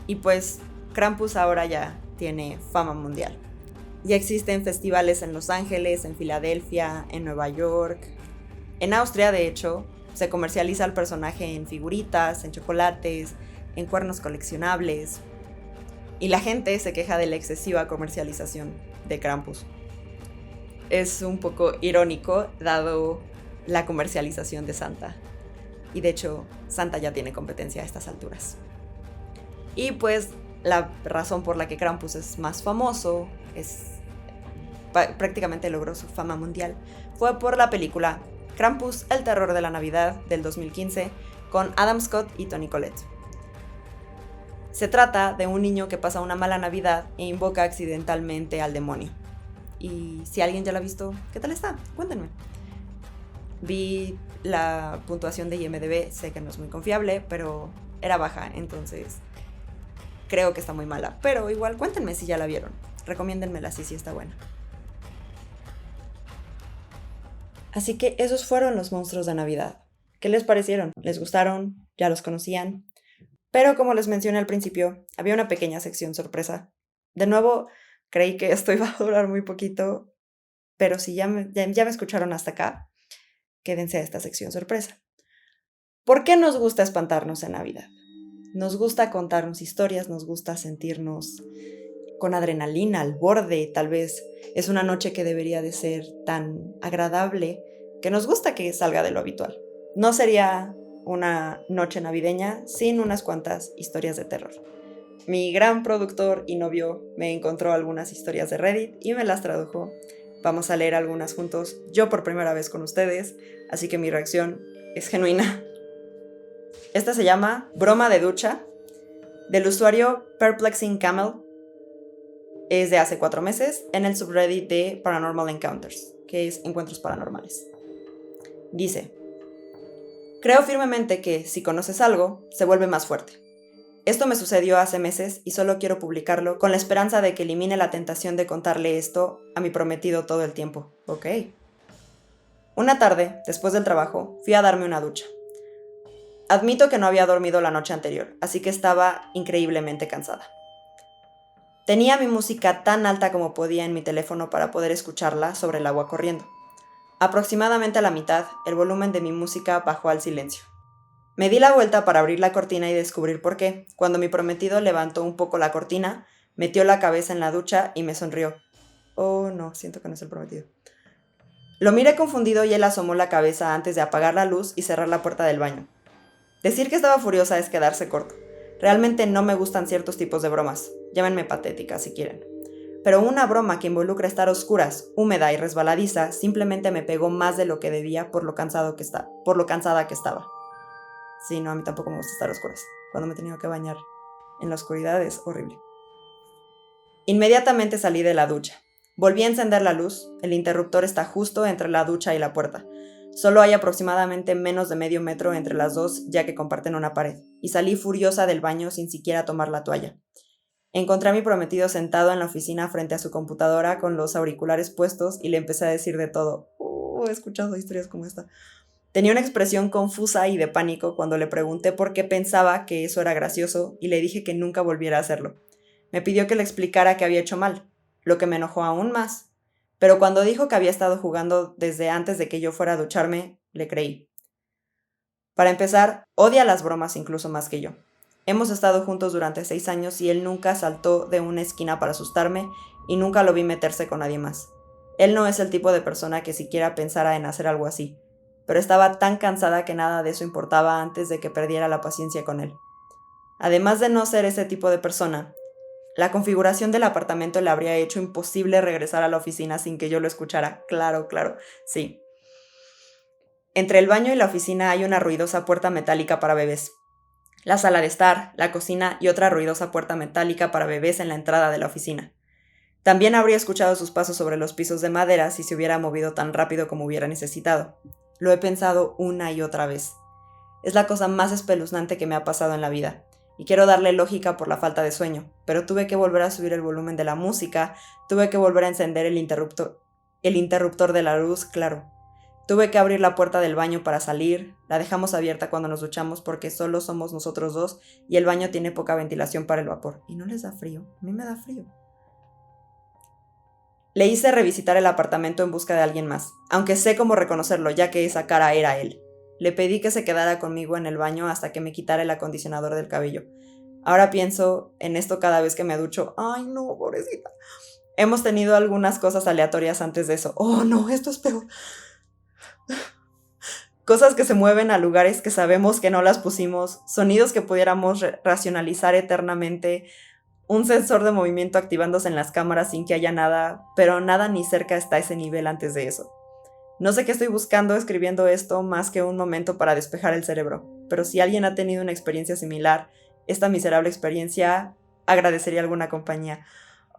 Y pues Krampus ahora ya tiene fama mundial. Ya existen festivales en Los Ángeles, en Filadelfia, en Nueva York. En Austria, de hecho, se comercializa el personaje en figuritas, en chocolates, en cuernos coleccionables. Y la gente se queja de la excesiva comercialización de Krampus. Es un poco irónico, dado la comercialización de Santa. Y de hecho, Santa ya tiene competencia a estas alturas. Y pues la razón por la que Krampus es más famoso, prácticamente logró su fama mundial, fue por la película Krampus, el terror de la Navidad del 2015 con Adam Scott y Toni Collette. Se trata de un niño que pasa una mala Navidad e invoca accidentalmente al demonio. Y si alguien ya la ha visto, ¿qué tal está? Cuéntenme. Vi la puntuación de IMDb, sé que no es muy confiable, pero era baja, entonces creo que está muy mala. Pero igual cuéntenme si ya la vieron. Recomiéndenmela si sí está buena. Así que esos fueron los monstruos de Navidad. ¿Qué les parecieron? ¿Les gustaron? ¿Ya los conocían? Pero como les mencioné al principio, había una pequeña sección sorpresa. De nuevo, creí que esto iba a durar muy poquito, pero si ya me escucharon hasta acá, quédense a esta sección sorpresa. ¿Por qué nos gusta espantarnos en Navidad? Nos gusta contarnos historias, nos gusta sentirnos con adrenalina al borde, tal vez es una noche que debería de ser tan agradable que nos gusta que salga de lo habitual. No sería una noche navideña sin unas cuantas historias de terror. Mi gran productor y novio me encontró algunas historias de Reddit y me las tradujo. Vamos a leer algunas juntos, yo por primera vez con ustedes, así que mi reacción es genuina. Esta se llama Broma de ducha, del usuario Perplexing Camel. Es de hace 4 meses en el subreddit de Paranormal Encounters, que es Encuentros Paranormales. Dice: creo firmemente que, si conoces algo, se vuelve más fuerte. Esto me sucedió hace meses y solo quiero publicarlo con la esperanza de que elimine la tentación de contarle esto a mi prometido todo el tiempo. Ok. Una tarde, después del trabajo, fui a darme una ducha. Admito que no había dormido la noche anterior, así que estaba increíblemente cansada. Tenía mi música tan alta como podía en mi teléfono para poder escucharla sobre el agua corriendo. Aproximadamente a la mitad, el volumen de mi música bajó al silencio. Me di la vuelta para abrir la cortina y descubrir por qué, cuando mi prometido levantó un poco la cortina, metió la cabeza en la ducha y me sonrió. Oh, no, siento que no es el prometido. Lo miré confundido y él asomó la cabeza antes de apagar la luz y cerrar la puerta del baño. Decir que estaba furiosa es quedarse corto. Realmente no me gustan ciertos tipos de bromas. Llámenme patética si quieren. Pero una broma que involucra estar a oscuras, húmeda y resbaladiza simplemente me pegó más de lo que debía por lo cansada que estaba. Sí, no, a mí tampoco me gusta estar a oscuras. Cuando me he tenido que bañar en la oscuridad es horrible. Inmediatamente salí de la ducha. Volví a encender la luz. El interruptor está justo entre la ducha y la puerta. Solo hay aproximadamente menos de medio metro entre las dos, ya que comparten una pared. Y salí furiosa del baño sin siquiera tomar la toalla. Encontré a mi prometido sentado en la oficina frente a su computadora con los auriculares puestos y le empecé a decir de todo. He escuchado historias como esta. Tenía una expresión confusa y de pánico cuando le pregunté por qué pensaba que eso era gracioso y le dije que nunca volviera a hacerlo. Me pidió que le explicara qué había hecho mal, lo que me enojó aún más. Pero cuando dijo que había estado jugando desde antes de que yo fuera a ducharme, le creí. Para empezar, odia las bromas incluso más que yo. Hemos estado juntos durante 6 años y él nunca saltó de una esquina para asustarme y nunca lo vi meterse con nadie más. Él no es el tipo de persona que siquiera pensara en hacer algo así, pero estaba tan cansada que nada de eso importaba antes de que perdiera la paciencia con él. Además de no ser ese tipo de persona, la configuración del apartamento le habría hecho imposible regresar a la oficina sin que yo lo escuchara. Claro, sí. Entre el baño y la oficina hay una ruidosa puerta metálica para bebés. La sala de estar, la cocina y otra ruidosa puerta metálica para bebés en la entrada de la oficina. También habría escuchado sus pasos sobre los pisos de madera si se hubiera movido tan rápido como hubiera necesitado. Lo he pensado una y otra vez. Es la cosa más espeluznante que me ha pasado en la vida. Y quiero darle lógica por la falta de sueño, pero tuve que volver a subir el volumen de la música, tuve que volver a encender el interruptor de la luz, claro. Tuve que abrir la puerta del baño para salir, la dejamos abierta cuando nos duchamos porque solo somos nosotros dos y el baño tiene poca ventilación para el vapor. ¿Y no les da frío? A mí me da frío. Le hice revisitar el apartamento en busca de alguien más, aunque sé cómo reconocerlo ya que esa cara era él. Le pedí que se quedara conmigo en el baño hasta que me quitara el acondicionador del cabello. Ahora pienso en esto cada vez que me ducho. Ay, no, pobrecita. Hemos tenido algunas cosas aleatorias antes de eso. Oh, no, esto es peor. Cosas que se mueven a lugares que sabemos que no las pusimos, sonidos que pudiéramos racionalizar eternamente, un sensor de movimiento activándose en las cámaras sin que haya nada, pero nada ni cerca está a ese nivel antes de eso. No sé qué estoy buscando escribiendo esto más que un momento para despejar el cerebro, pero si alguien ha tenido una experiencia similar, esta miserable experiencia, agradecería alguna compañía.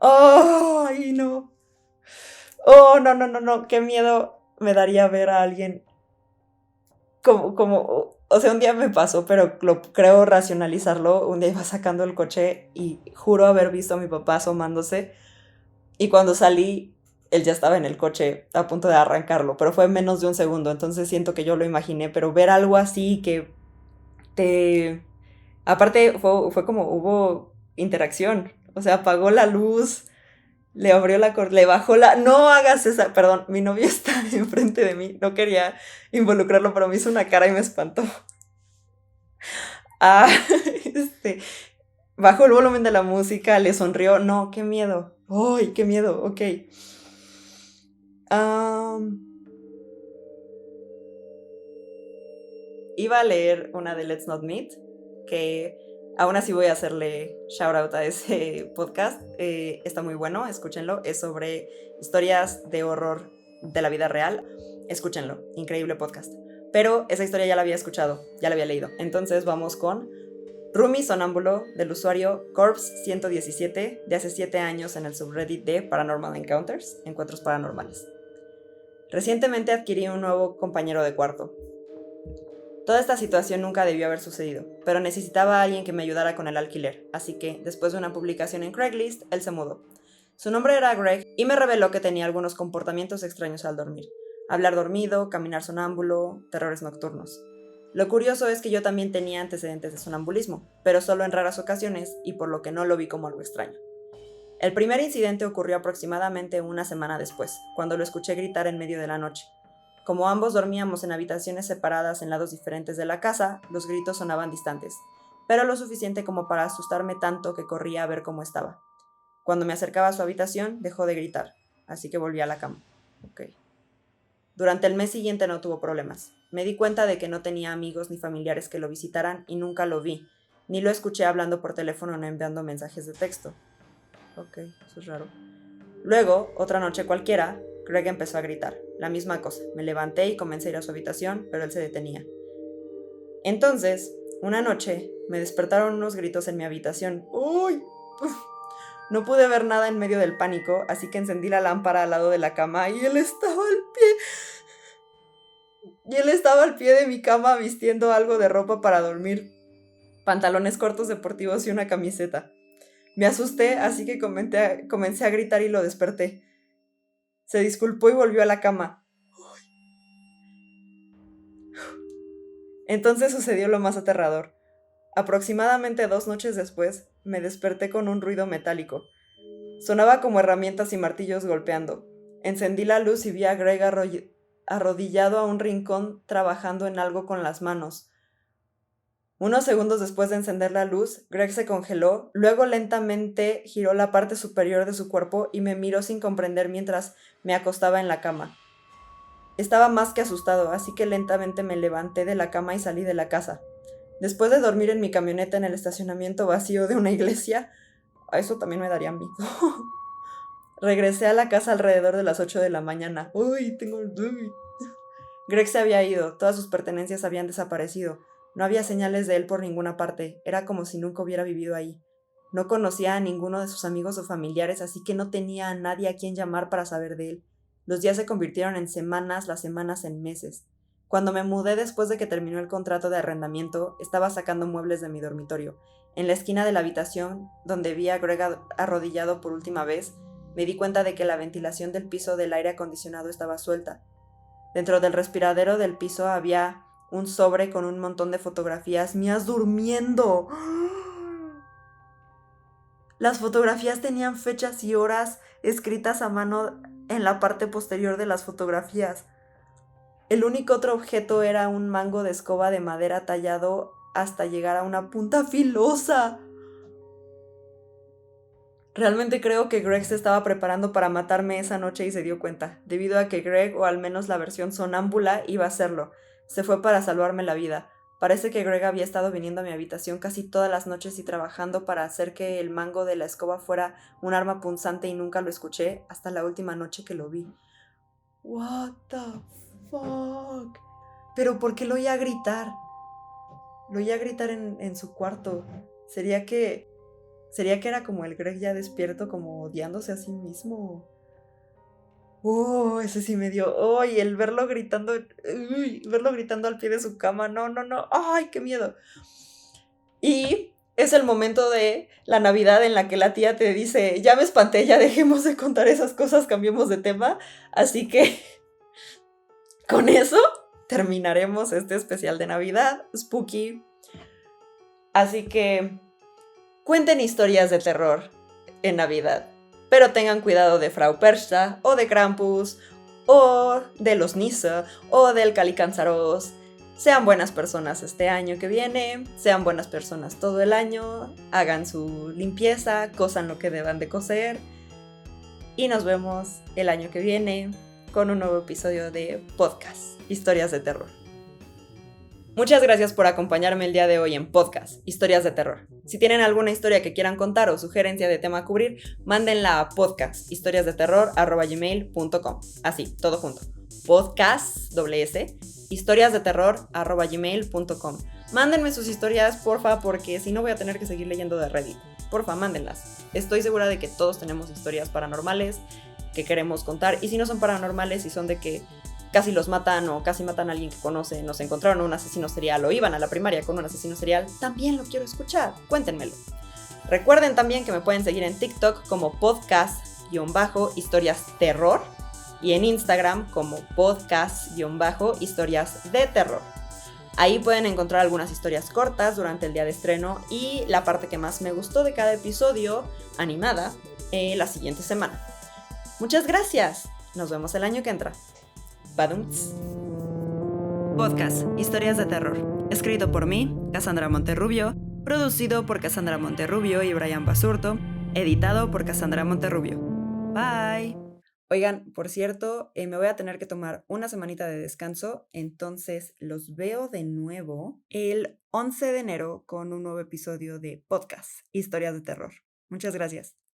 ¡Oh, ay, no! ¡Oh, no! ¡Qué miedo me daría ver a alguien o sea, un día me pasó, pero creo racionalizarlo. Un día iba sacando el coche y juro haber visto a mi papá asomándose. Y cuando salí, él ya estaba en el coche a punto de arrancarlo, pero fue menos de un segundo, entonces siento que yo lo imaginé. Pero ver algo así que te... Aparte, fue como hubo interacción. O sea, apagó la luz, le abrió le bajó la... No hagas esa... Perdón, mi novio está enfrente de mí. No quería involucrarlo, pero me hizo una cara y me espantó. Ah, Bajó el volumen de la música, le sonrió. No, qué miedo. ¡Ay, qué miedo! Ok. Iba a leer una de Let's Not Meet, que aún así voy a hacerle shout out a ese podcast. Está muy bueno, escúchenlo. Es sobre historias de horror de la vida real. Escúchenlo, increíble podcast. Pero esa historia ya la había escuchado, ya la había leído. Entonces vamos con Rumi Sonámbulo, del usuario Corpse117, de hace 7 años en el subreddit de Paranormal Encounters, Encuentros Paranormales. Recientemente adquirí un nuevo compañero de cuarto. Toda esta situación nunca debió haber sucedido, pero necesitaba a alguien que me ayudara con el alquiler, así que, después de una publicación en Craigslist, él se mudó. Su nombre era Greg y me reveló que tenía algunos comportamientos extraños al dormir. Hablar dormido, caminar sonámbulo, terrores nocturnos. Lo curioso es que yo también tenía antecedentes de sonambulismo, pero solo en raras ocasiones y por lo que no lo vi como algo extraño. El primer incidente ocurrió aproximadamente una semana después, cuando lo escuché gritar en medio de la noche. Como ambos dormíamos en habitaciones separadas en lados diferentes de la casa, los gritos sonaban distantes, pero lo suficiente como para asustarme tanto que corría a ver cómo estaba. Cuando me acercaba a su habitación, dejó de gritar, así que volví a la cama. Okay. Durante el mes siguiente no tuvo problemas. Me di cuenta de que no tenía amigos ni familiares que lo visitaran y nunca lo vi, ni lo escuché hablando por teléfono o enviando mensajes de texto. Ok, eso es raro. Luego, otra noche cualquiera, Greg empezó a gritar. La misma cosa. Me levanté y comencé a ir a su habitación, pero él se detenía. Entonces, una noche, me despertaron unos gritos en mi habitación. ¡Uy! No pude ver nada en medio del pánico, así que encendí la lámpara al lado de la cama y él estaba al pie de mi cama vistiendo algo de ropa para dormir. Pantalones cortos deportivos y una camiseta. Me asusté, así que comencé a gritar y lo desperté. Se disculpó y volvió a la cama. Entonces sucedió lo más aterrador. Aproximadamente 2 noches después, me desperté con un ruido metálico. Sonaba como herramientas y martillos golpeando. Encendí la luz y vi a Greg arrodillado a un rincón trabajando en algo con las manos. Unos segundos después de encender la luz, Greg se congeló, luego lentamente giró la parte superior de su cuerpo y me miró sin comprender mientras me acostaba en la cama. Estaba más que asustado, así que lentamente me levanté de la cama y salí de la casa. Después de dormir en mi camioneta en el estacionamiento vacío de una iglesia, a eso también me daría miedo. Regresé a la casa alrededor de las 8 de la mañana. ¡Uy, Greg se había ido, todas sus pertenencias habían desaparecido. No había señales de él por ninguna parte, era como si nunca hubiera vivido ahí. No conocía a ninguno de sus amigos o familiares, así que no tenía a nadie a quien llamar para saber de él. Los días se convirtieron en semanas, las semanas en meses. Cuando me mudé después de que terminó el contrato de arrendamiento, estaba sacando muebles de mi dormitorio. En la esquina de la habitación, donde vi a Greg arrodillado por última vez, me di cuenta de que la ventilación del piso del aire acondicionado estaba suelta. Dentro del respiradero del piso había un sobre con un montón de fotografías mías durmiendo. Las fotografías tenían fechas y horas escritas a mano en la parte posterior de las fotografías. El único otro objeto era un mango de escoba de madera tallado hasta llegar a una punta filosa. Realmente creo que Greg se estaba preparando para matarme esa noche y se dio cuenta, debido a que Greg, o al menos la versión sonámbula, iba a hacerlo. Se fue para salvarme la vida. Parece que Greg había estado viniendo a mi habitación casi todas las noches y trabajando para hacer que el mango de la escoba fuera un arma punzante y nunca lo escuché hasta la última noche que lo vi. What the fuck? ¿Pero por qué lo oía gritar? Lo oía gritar en su cuarto. ¿Sería que era como el Greg ya despierto, como odiándose a sí mismo? Ese sí me dio. ¡Ay! El verlo gritando. Verlo gritando al pie de su cama. No. ¡Ay, qué miedo! Y es el momento de la Navidad en la que la tía te dice: ya me espanté, ya dejemos de contar esas cosas, cambiemos de tema. Así que con eso terminaremos este especial de Navidad, spooky. Así que cuenten historias de terror en Navidad, pero tengan cuidado de Frau Percha, o de Krampus, o de los Nisse, o del Calicanzaros. Sean buenas personas este año que viene, sean buenas personas todo el año, hagan su limpieza, cosan lo que deban de coser y nos vemos el año que viene con un nuevo episodio de podcast, Historias de Terror. Muchas gracias por acompañarme el día de hoy en podcast, Historias de Terror. Si tienen alguna historia que quieran contar o sugerencia de tema a cubrir, mándenla a podcasthistoriasdeterror@gmail.com. Así, todo junto. Podcast, historiasdeterror@gmail.com. Mándenme sus historias, porfa, porque si no voy a tener que seguir leyendo de Reddit. Porfa, mándenlas. Estoy segura de que todos tenemos historias paranormales que queremos contar, y si no son paranormales, si son de que casi los matan o casi matan a alguien que conocen, nos encontraron un asesino serial o iban a la primaria con un asesino serial, también lo quiero escuchar, cuéntenmelo. Recuerden también que me pueden seguir en TikTok como podcast-historias terror y en Instagram como podcast-historias de terror. Ahí pueden encontrar algunas historias cortas durante el día de estreno y la parte que más me gustó de cada episodio, animada, la siguiente semana. Muchas gracias. Nos vemos el año que entra. Badumts. Podcast Historias de Terror. Escrito por mí, Cassandra Monterrubio. Producido por Cassandra Monterrubio y Brian Basurto. Editado por Cassandra Monterrubio. Bye. Oigan, por cierto, me voy a tener que tomar una semanita de descanso, entonces los veo de nuevo el 11 de enero con un nuevo episodio de Podcast Historias de Terror. Muchas gracias.